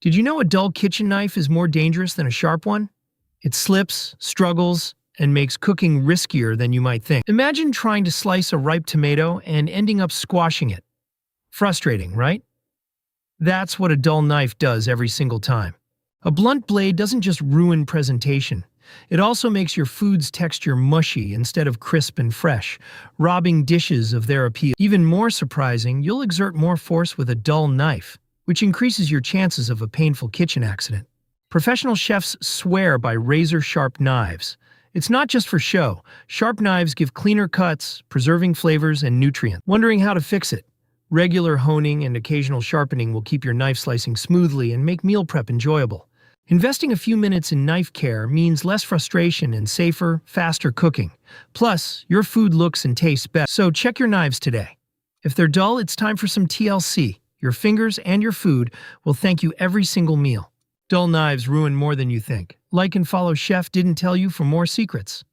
Did you know a dull kitchen knife is more dangerous than a sharp one? It slips, struggles, and makes cooking riskier than you might think. Imagine trying to slice a ripe tomato and ending up squashing it. Frustrating, right? That's what a dull knife does every single time. A blunt blade doesn't just ruin presentation. It also makes your food's texture mushy instead of crisp and fresh, robbing dishes of their appeal. Even more surprising, you'll exert more force with a dull knife, which increases your chances of a painful kitchen accident. Professional chefs swear by razor-sharp knives. It's not just for show. Sharp knives give cleaner cuts, preserving flavors and nutrients. Wondering how to fix it? Regular honing and occasional sharpening will keep your knife slicing smoothly and make meal prep enjoyable. Investing a few minutes in knife care means less frustration and safer, faster cooking. Plus, your food looks and tastes better. So check your knives today. If they're dull, it's time for some TLC. Your fingers and your food will thank you every single meal. Dull knives ruin more than you think. Like and follow Chef Didn't Tell You for more secrets.